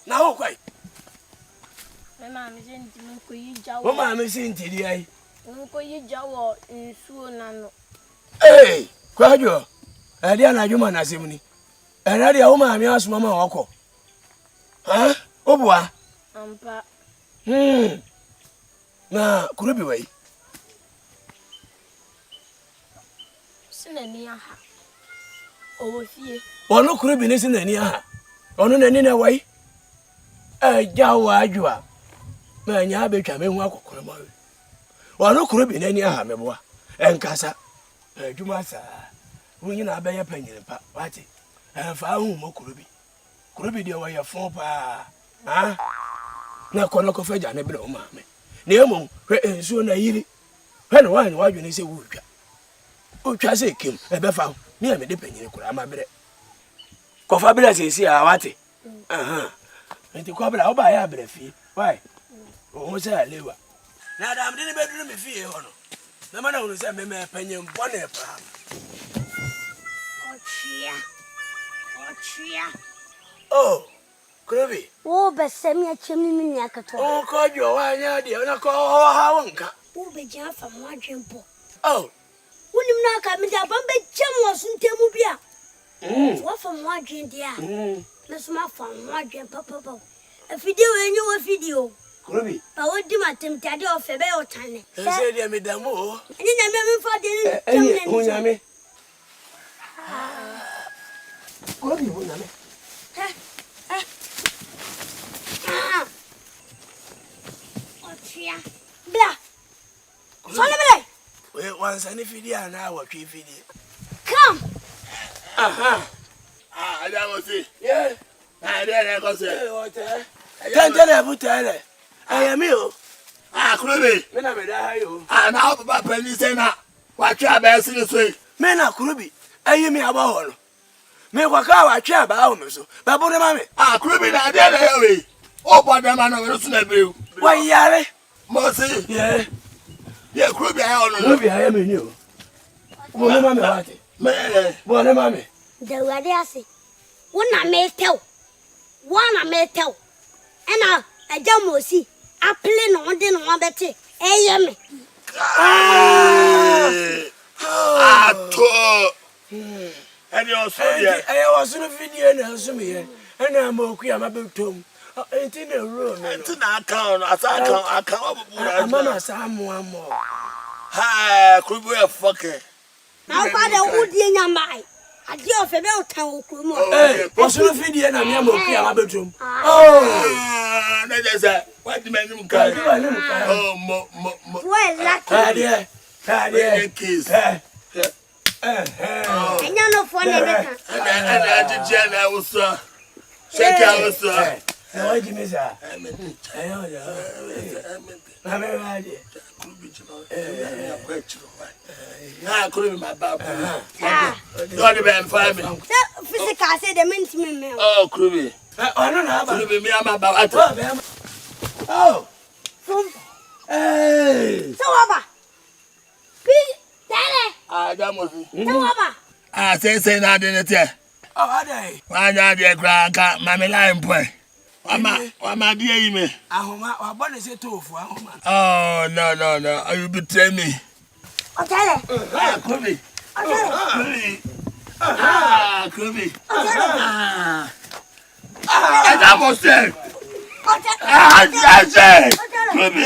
Now, quite. My mamma is in Jawa. Oh, mamma is in today. Uncle Jawa in Suonano. Hey, Quadio. I didn't know you man as him. And I didn't know my mamma walk. Huh? Oh, boy. Ampa. Now, could it be way? Sinania. Oh, fear. Well, no, could be listening any other. On any way. Jawa, you are. Man, you have become a walk. Well, no, could be any other, my and Casa. You must, when you are by a penny and party. And found more could be. Could be the way of 4 pa. Ah, now, Conoco Fedja never know, mammy. Near soon I hear it. When one, why you say, Wood? Oh, Chassie Kim, a befound, near me depending on my bread. Cofabelas is here, Awati. And the cobble I'll buy a breath. Why? Oh, say I live. Now, I'm in the bedroom if you honor. The man who sent me a penny and one air. Oh, Crabby. Oh, but send me a chimney yakata. Oh, call your wine, dear, and I call Hawanka. Oh, be jam from one jumpo. Oh, When you not come in, Bamba Jam wasn't Temubia. What from one drink, dear? Miss Ma from one drink, Papa. A video and you a video. Crabby. But what do my Tim Taddy of a bell tiny? I said, dear, Madame Moore. And then I remember for the Uname. Crabby, Uname. Blah. Follow me. Well, once any video an hour, video. Come. That was it. Yeah. I didn't go say. Tell I am you. Krubi. Men are you. And now, Papa Penny say now, what you are best in this way. Men are Krubi. I am me about. Me wakawa cha ba o so. Babu ne mame. Krubi na dey na we. Oh, but the man no so na be. Why yare? Mosi. Yeah. Yeah, Krubi I on. Krubi I am you. Bo ne mame wate. Me. Bo ne mame. The Radiasi. One may tell. One I may tell. And a jamosi. I play no one didn't want that. Hey, And you also there. I was in a video and I saw me. And I'm okay. I'm about to. Ain't in a room. And to na account, as I can't. Mama, someone more. Hi, Krubi fucking. now, Father, would you know my? I do a bell town. Hey, what's the video and I'm okay. I'm about to. Oh, that's it. What the man you got? Oh, Well, lucky. Kadia. Kiss. I know for And I did Jenna also. Shake out, sir. What do you miss? I couldn't my Bible. Not even 5 minutes. Physical said the mint. Oh, Krubi. don't know. Krubi, me and my Bible. Oh, hey. So, Abba. That was it. So, Abba. I say, I didn't tell. Oh, are they? Why not, dear Grand, Mammy Lion Boy? Why, my dear, me? I want to say tofu. Oh, no. You betray me. I'll tell it. Krubi. Krubi. That was it. Krubi.